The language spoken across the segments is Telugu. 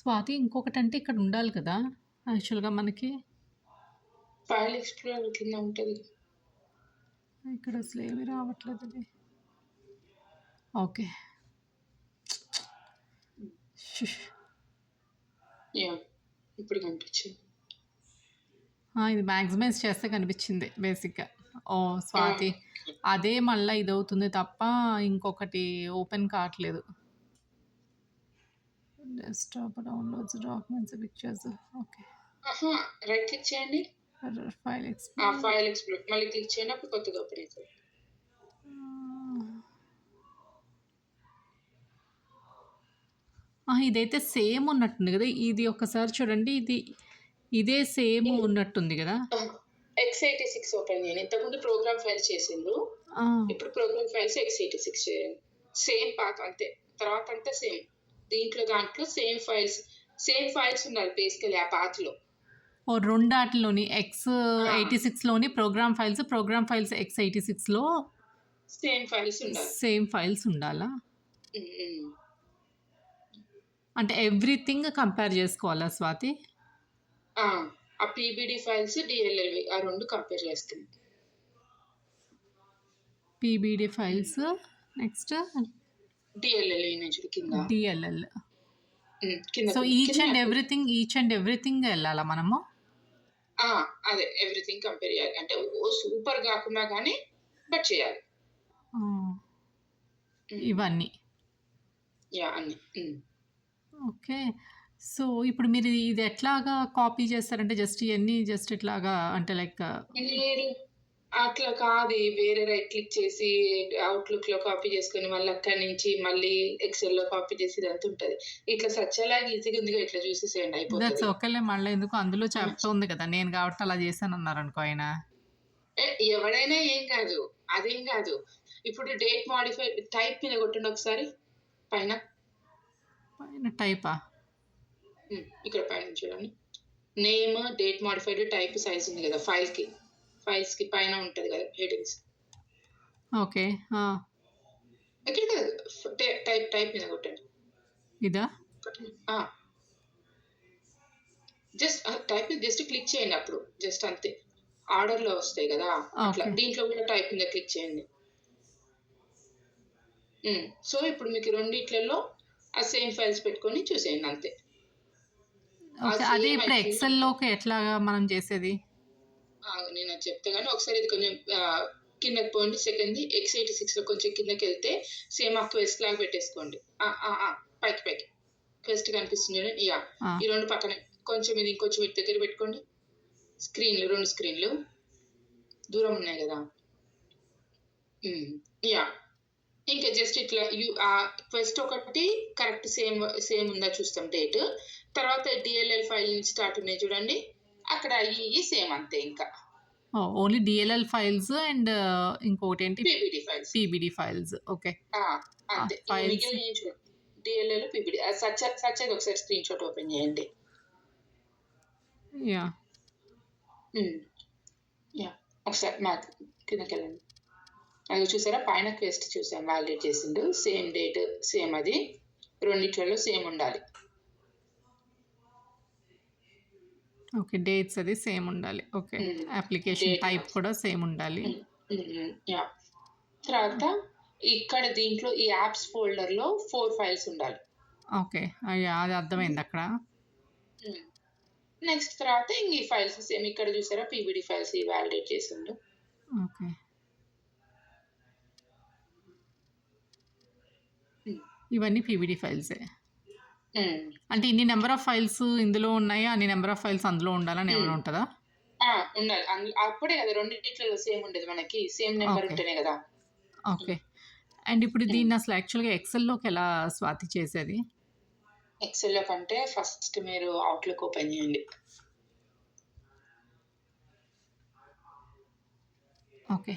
స్వాతి ఇంకొకటంటే ఇక్కడ ఉండాలి కదా! యాక్చువల్‌గా మనకి. ఫైల్ ఎక్స్‌ప్లోరర్ కింద ఉంటది. ఇక్కడ అసలేమి రావట్లేదది. ఓకే. షుష్. యాహ్! ఇప్పుడు కనిపించింది. ఇది మాక్సిమైజ్ చేస్తే కనిపించింది బేసిక్‌గా. ఓహ్! ఆ! స్వాతి. అదే మళ్ళా ఇదవుతుంది తప్ప ఇంకొకటి ఓపెన్ కావట్లేదు. Desktop downloads, documents, pictures. Okay. అహా! రైట్ క్లిక్ చేయండి. ఫైల్ ఆ! ఎక్స్‌ప్లోరర్. ఫైల్ ఎక్స్‌ప్లోరర్ మళ్ళీ క్లిక్ చేయండి. అప్పుడు కొత్తగా ఓపెన్ అయితది. ఇదైతే సేమ్ ఉన్నట్టుంది గదా! ఇది ఒక్కసారి చూడండి. ఇదే సేమ్ ఉన్నట్టుంది గదా! x86 ఓపెన్ చేయండి. ఇంతకుముందు ప్రోగ్రామ్ ఫైల్స్ చేసిండ్రు. ఆ! ఇప్పుడు ప్రోగ్రామ్ ఫైల్స్ x86 చేయండి. సేమ్ పాత్ అంతే. తర్వాత అంతా సేమ్. దాంట్లో సేమ్ ఫైల్స్ ఉండాలి బేసికల్లీ ఆ పాత్‌లో. ఓహ్! రెండాటిలోని ఆ! x86లోని ప్రోగ్రామ్ ఫైల్స్ x86లో సేమ్ ఫైల్స్ ఉండాలి. సేమ్ ఫైల్స్ ఉండాలా? హ్మ్. హ్మ్. అంటే ఎవ్రీథింగ్ కంపేర్ జేసుకోవాలా స్వాతి? ఆ! ఆ పీబీడీ ఫైల్స్, డీఎల్ఎల్‌వి ఆ 2 కంపేర్ చేస్తుంది. పీబీడీ ఫైల్స్ నెక్స్ట్ డీఎల్ఎల్ ఇమేజ్‌లు కింద. డీఎల్ఎల్. కింద సో, కిందనే అటు. ఈచ్ అండ్ ఎవ్రీథింగ్ ఎళ్ళాలా మనము? ఆ! అదే ఎవ్రీథింగ్ కంపేర్ చేయాలి. అంటే సూపర్ గాకున్నా గానీ, బట్ చేయాలి. హ్మ్. హ్మ్. ఇవన్నీ. యాహ్! అన్నీ. ఓకే. సో, ఇప్పుడు మీరు ఇది ఎట్లాగా కాపీ చేస్తారంటే జస్ట్ ఇట్లాగా అంటే లైక్ లేదు. అట్లా కాదు. వేరే రైట్ క్లిక్ చేసి అవుట్‌లుక్‌లో కాపీ చేసుకొని, మళ్ళీ అక్కడి నుంచి మళ్ళీ ఎక్సెల్‌లో కాపీ చేసి ఇదంతా ఉంటది. ఇట్లా సచ్చేలాగా ఈజీగా ఉందిగా ఇట్లా చూసేసేయండి దట్స్ అయిపోతది. ఓకేలే మళ్ళా ఎందుకు అందులో ఆ! చెప్తోంది కదా! నేను కాబట్టి అలా చేశానన్నారనుకో ఆయన. ఏ ఎవడైనా ఏం గాదు. అదేం గాదు. ఇప్పుడు డేట్ మోడిఫై టైప్ మీద కొట్టండి ఒకసారి పైన. పైన టైపా? ఇక్కడ పైన చూడండి. Name, date modified, type, size ఉంది గదా! ఫైల్స్‌కి పైన ఉంటది గదా! హెడింగ్స్. ఓకే. ఆ! ఇక్కడ కాదు. టైప్ మీద కొట్టండి. ఇదా? ఆ! టైప్ మీద జస్ట్ క్లిక్ చేయండి అప్పుడు. జస్ట్ అంతే. ఆర్డర్‌లో వస్తాయి గదా! అట్లా. ఓకే. దీంట్లో గూడా టైప్ మీద క్లిక్ చేయండి. సో, ఇప్పుడు మీకు రెండిట్లలో ఆ సేమ్ ఫైల్స్ పెట్టుకొని చూసేయండి అంతే. ఆ ఓకే. అదే సేమ్ ఇప్పుడు యాక్చువల్‌గా ఎక్సెల్‌లోకి ఎట్లాగా మనం చేసేది? నేనది చెప్తా గానీ ఒకసారి ఇది కొంచెం కిందకి పోండి. సెకండ్‌ది x86లో కొంచెం కిందకెళ్తే సేమ్ ఆ క్వెస్ట్ లాగా పెట్టేసుకోండి. ఆ! ఆ! ఆ! పైకి. క్వెస్ట్ కనిపిస్తుంది చూడండి. యాహ్! ఆ! ఈ 2 పక్కనే. కొంచెం ఇది ఇంకొంచెం ఇటు దగ్గర పెట్టుకోండి. 2 స్క్రీన్‌లు దూరం ఉన్నాయి గదా! హ్మ్. యాహ్! ఇంకా జస్ట్ ఇట్లా క్వెస్ట్ ఒకటి కరెక్ట్ సేమ్ ఉందా చూస్తాం డేట్. తర్వాత డీఎల్ఎల్ ఫైల్ నుంచి స్టార్ట్ ఉన్నాయి చూడండి. అక్కడ అయ్యి సేమ్ అంతే ఇంకా. ఓన్లీ డీఎల్ఎల్ ఫైల్స్ అండ్ ఇంకొకటేంటి PPT files. PDF files. Okay. ఆ! అంతే. ఇంక ఫైల్స్ మిగిలినయి ఏం చూడండి. డీఎల్ఎల్, పీపీటీ. సచ్చేది ఒకసారి స్క్రీన్ షాట్ ఓపెన్ చేయండి. యాహ్! హ్మ్. యాహ్! ఒకసారి కిందకెళ్ళండి. అది చూసారా పైన క్వెస్ట్ చూసాం వాలిడేట్ చేసిండు. సేమ్ డేట్ సేమ్ అది. రెండిట్లలో సేమ్ ఉండాలి. ఓకే. డేట్స్ అది సేమ్ ఉండాలి. ఓకే. హ్మ్. అప్లికేషన్ డేట్ టైప్ కూడా సేమ్ ఉండాలి. యాహ్! తర్వాత ఇక్కడ దీంట్లో ఈ యాప్స్ ఫోల్డర్‌లో 4 ఫైల్స్ ఉండాలి. ఓకే. అది అర్థమైందక్కడ. హ్మ్. నెక్స్ట్ తర్వాత ఇంగ ఈ ఫైల్స్ సేమ్ ఇక్కడ చూసారా పీబీడీ ఫైల్స్ ఇవి వాలిడేట్ చేసిండు. ఓకే. హ్మ్. ఇవన్నీ పీబీడీ ఫైల్సే. హ్మ్. అంటే ఇన్ని నంబర్ ఆఫ్ ఫైల్స్ ఇందులో ఉన్నాయి. అన్ని నంబర్ ఆఫ్ ఫైల్స్ అందులో ఉండాలని హ్మ్. ఏమైనా ఉంటదా? ఉండాలి. అప్పుడే కదా రెండిట్లలో సేమ్ ఉండేది మనకి. Same number okay. ఉంటేనే గదా! ఓకే. అండ్ ఇప్పుడు హ్మ్. దీన్ని అసలు యాక్చువల్‌గా ఎక్సెల్‌లోకి ఎలా స్వాతి చేసేది? ఎక్సెల్‌లో కంటే ఫస్ట్ మీరు అవుట్‌లుక్ ఓపెన్ చేయండి. ఓకే.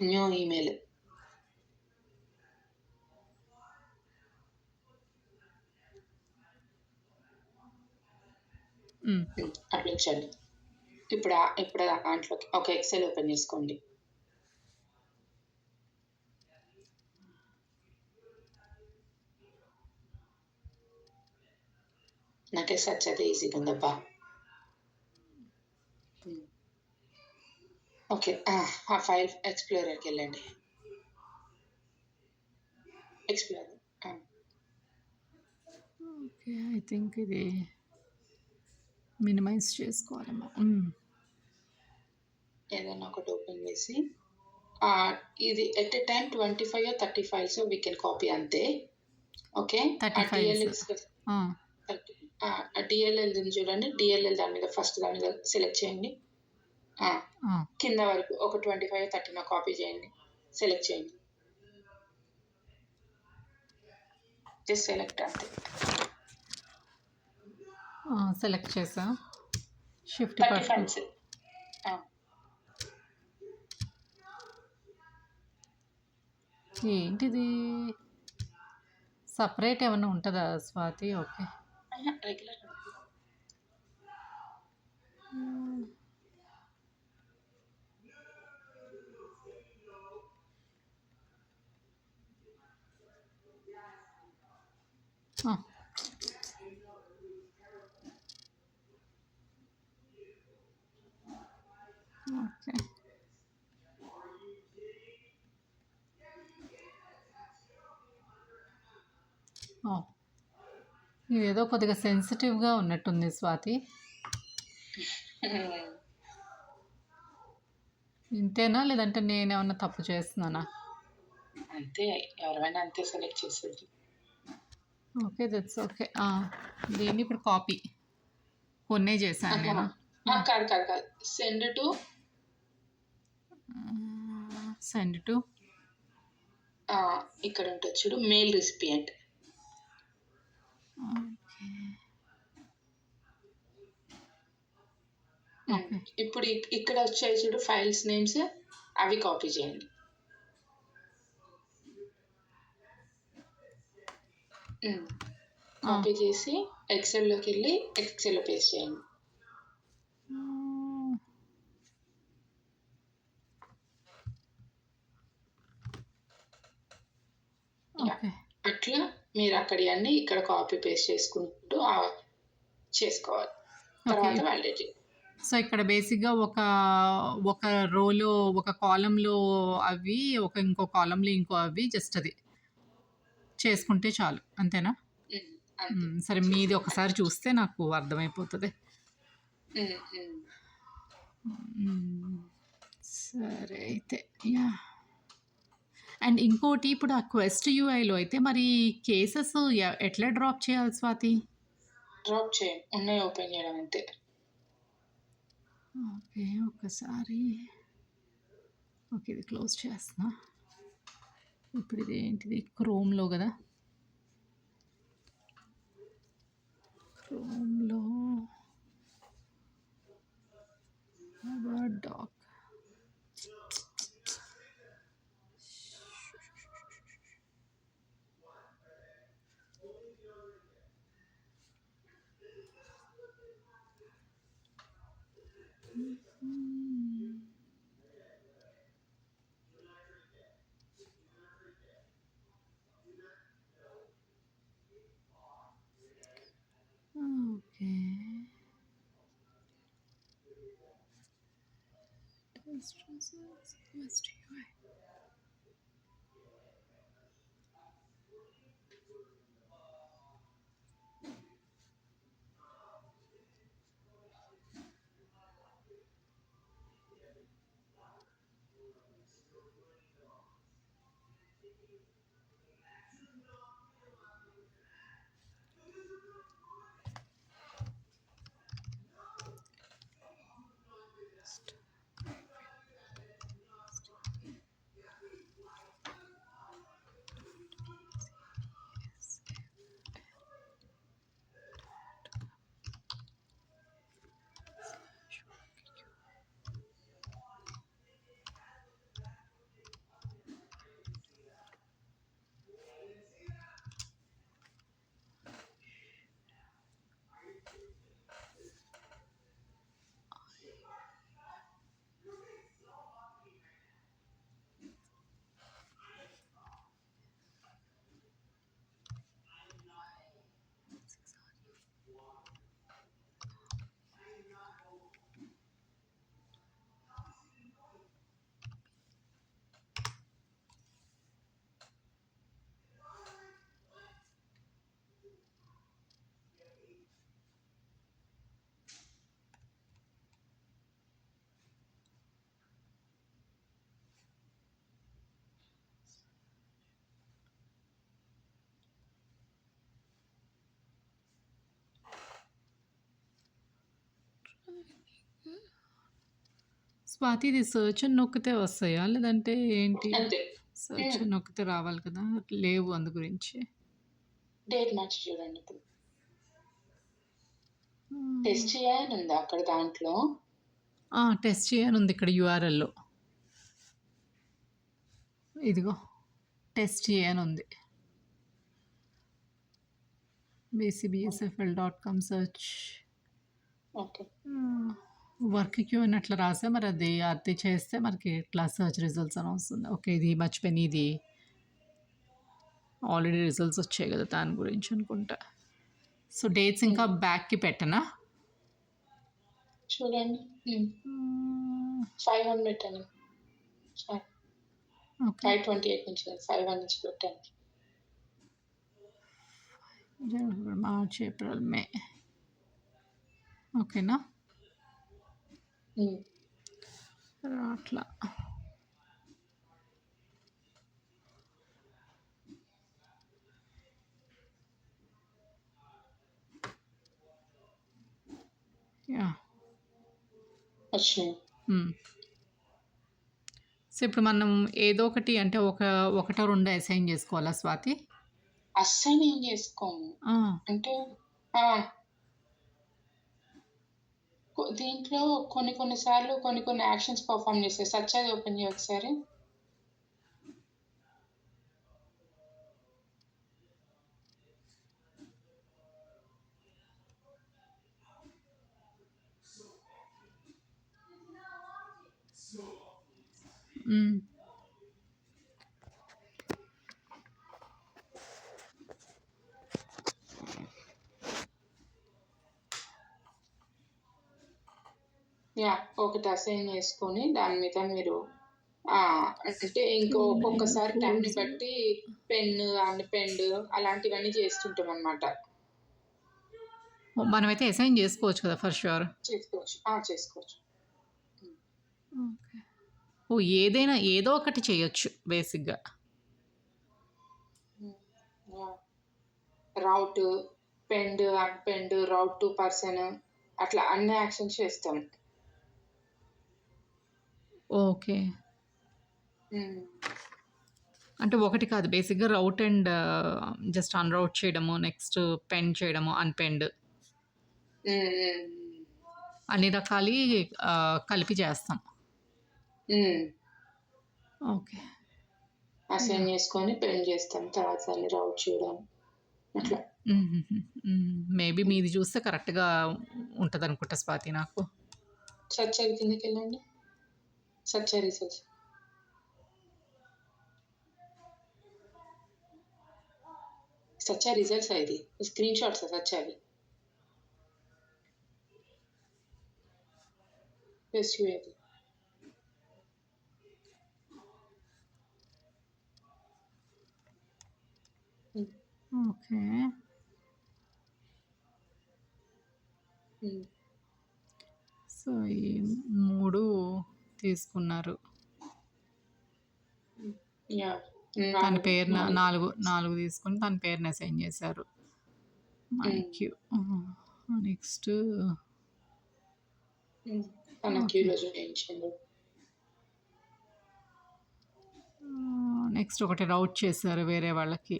New email. హ్మ్. అట్లా ఇచ్చేయండి. ఇప్పుడు దాంట్లోకి ఒక ఎక్సెల్ ఓపెన్ చేసుకోండి. నాకే సచ్ అదే ఈజీగా ఉందబ్బా. ఓకే. ఆ ఫైల్ ఎక్స్‌ప్లోరర్‌కి వెళ్ళండి. ఎక్స్‌ప్లోరర్. ఓకే. ఐ థింక్ ఇది మినిమైజ్ చేసుకోవాలేమో. ఏదైనా ఒకటి ఓపెన్ చేసి ఇది at a time 25 or 30 files we can copy అంతే. ఓకే. 30 ఆ ఫైల్స్. డిఎల్ఎల్స్ డిఎల్ఎల్ ఉంది చూడండి. డిఎల్ఎల్ దాని మీద ఫస్ట్ దాని మీద సెలెక్ట్ చేయండి. కింద వరకు ఒక 25 30 కాపీ చేయండి. సెలెక్ట్ చేయండి. జస్ట్ సెలెక్ట్ అంతే. సెలెక్ట్ చేసా. షిఫ్ట్ 30 పట్టు. ఫైల్స్. ఏంటిది? సపరేట్ ఏమన్నా ఉంటుందా స్వాతి? ఓకే. రెగ్యులర్. ఓకే. ఇదేదో కొద్దిగా సెన్సిటివ్గా ఉన్నట్టుంది స్వాతి. ఇంతేనా లేదంటే నేనేమన్నా తప్పు చేస్తున్నానా? అంతే, ఎవరైనా అంతే సెలెక్ట్ చేసేది. Okay, that's okay. దీన్ని ఇప్పుడు కాపీ కొన్నే చేశాను నేను. కాదు. సెండ్ టు ఇక్కడ ఉంటుంది చూడు, మెయిల్ రిసిపియంట్. ఇప్పుడు ఇక్కడ వచ్చాయి చూడు ఫైల్స్ నేమ్స్, అవి కాపీ చేయండి. కాపీ చేసి ఎక్సెల్లోకి వెళ్ళి ఎక్సెల్లో పేస్ట్ చేయండి. అట్లా మీరు అక్కడి అన్ని ఇక్కడ కాపీ పేస్ట్ చేసుకుంటూ చేసుకోవాలి. తర్వాత వ్యాలిడేట్. సో ఇక్కడ బేసిక్గా ఒక రోలో ఒక కాలంలో అవి, ఇంకో కాలంలో ఇంకో అవి, జస్ట్ అది చేసుకుంటే చాలు, అంతేనా? సరే, మీది ఒకసారి చూస్తే నాకు అర్థమైపోతుంది. సరే అయితే, యా. అండ్ ఇంకోటి, ఇప్పుడు ఆ క్వెస్ట్ యూఐలో అయితే మరి కేసెస్ ఎట్లా డ్రాప్ చేయాలి స్వాతి? డ్రాప్ చేయండి, ఉన్నాయి ఓపెన్ చేయడం అంతే. ఓకే, ఒకసారి ఓకే ఇది క్లోజ్ చేస్తున్నా. ఇప్పుడు ఇది ఏంటిది? క్రోమ్లో కదా? క్రోమ్లో word doc. Okay, quest UI. Swathi ఇది సెర్చ్ అని నొక్కితే వస్తాయా? లేదంటే ఏంటి? అంతే. సెర్చ్ అని నొక్కితే రావాలి కదా! లేవు అందు గురించి. డేట్ మార్చి చూడండి ఇప్పుడు. హ్మ్. టెస్ట్ చేయని ఉందా అక్కడ దాంట్లో? టెస్ట్ చేయనుంది ఇక్కడ యూఆర్ఎల్‌లో. ఇదిగో టెస్ట్ చేయనుంది. bcbsfl.com search. Okay. Work queue అని అట్లా రాసా మరి అది చేస్తే మనకి ఇట్లా సెర్చ్ రిజల్ట్స్ అని వస్తుంది. ఓకే. ఇది మర్చిపోయాను ఇది ఆల్రెడీ రిజల్ట్స్ వచ్చాయి కదా! దాని గురించి అనుకుంటా. సో, డేట్స్ ఇంకా బ్యాక్‌కి పెట్టనా? చూడండి. 5 అని పెట్టండి. ఓకే. 5/28 నుంచి కాదు 5/1 నుంచి పెట్టండి. జనవరి, మార్చ్, ఏప్రిల్, మే. ఓకేనా? అట్లా. యాహ్! వచ్చినాయి. సో, ఇప్పుడు మనం ఏదో ఒకటి అంటే ఒకటో రెండో అసైన్ చేసుకోవాలా స్వాతి? అస్సైన్ ఏం చేసుకోము. అంటే దీంట్లో కొన్ని సార్లు కొన్ని యాక్షన్స్ పర్ఫామ్ చేస్తాయి. సచ్చాది ఓపెన్ చేయి ఒకసారి. ఒకటి అసైన్ చేసుకొని దాని మీద మీరు అంటే ఒక్కొక్కసారి టైంని బట్టి పెన్ అలాంటివన్నీ చేస్తుంటాం అన్నమాట. మనమైతే అసైన్ చేసుకోవచ్చు కదా ఫర్ ష్యూర్? చేసుకోవచ్చు. ఏదైనా ఏదో ఒకటి చేయొచ్చు బేసిక్‌గా. రౌట్, పెండ్, అన్‌పెండ్, రౌట్ టు పర్సన్ అట్లా అన్ని యాక్షన్స్ చేస్తాం. ఓకే. అంటే ఒకటి కాదు బేసిక్‌గా రౌట్ అండ్ జస్ట్ అన్‌రౌట్ చేయడము, నెక్స్ట్ పెండ్ చేయడము, అన్‌పెండ్. అన్ని రకాలి కలిపి చేస్తాం. ఓకే. అసైన్ చేసుకొని పెండ్ చేస్తాం. తర్వాత దాన్ని రౌట్ చేయడం అట్లా. మేబీ మీది చూస్తే కరెక్ట్‌గా ఉంటదనుకుంటా స్వాతి నాకు. సచ్చాది కిందకెళ్ళండి. సచ్చా రిజల్ట్స్. సచ్చా రిజల్ట్స్ ఇది. స్క్రీన్ షాట్స్ సచ్చావి. అది. ఓకే. సో, ఈ 3 తీసుకున్నారు. తన పేరున 4 తీసుకొని తన పేరుని అసైన్ చేశారు. మైక్యూ. నెక్స్ట్ నెక్స్ట్ ఒకటి రౌట్ చేశారు వేరే వాళ్ళకి.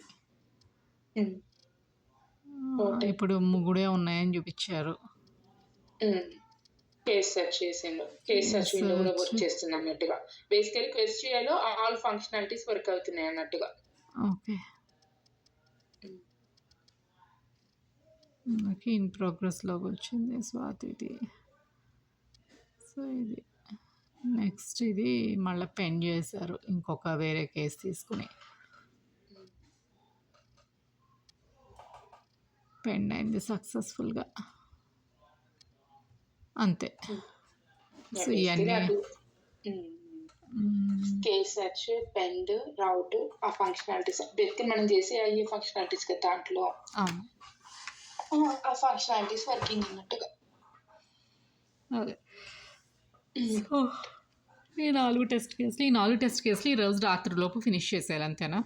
ఇప్పుడు 3 ఉన్నాయని చూపించారు. కేస్ సెర్చ్ చేసిండు. కేస్ సెర్చ్ విండో కూడా వర్క్ చేస్తుంది అన్నట్టుగా. బేసికల్లీ క్వెస్టియాలో ఆల్ ఫంక్షనాలిటీస్ వర్క్ అవుతున్నాయి అన్నట్టుగా. ఓకే. నాకు ఇన్ ప్రోగ్రెస్‌లోకి వచ్చింది స్వాతిది. సో, ఇది నెక్స్ట్ ఇది మళ్ళీ పెన్ చేశారు ఇంకొక వేరే కేస్ తీసుకుని. పెన్ అయింది సక్సెస్ఫుల్‌గా. అంతే. సో, ఇవన్నీ కేస్ సెర్చ్, పెండ్, రౌట్ ఆ ఫంక్షనాలిటీస్ బేసికల్లీ మనం చేసే అయ్యే ఫంక్షనాలిటీస్ కదా దాంట్లో. ఆ ఫంక్షనాలిటీస్ వర్కింగ్ అన్నట్టుగా. అదే. సో, ఈ 4 టెస్ట్ కేసులు ఈరోజు రాత్రిలోపు ఫినిష్ చేసేయాలి అంతేనా?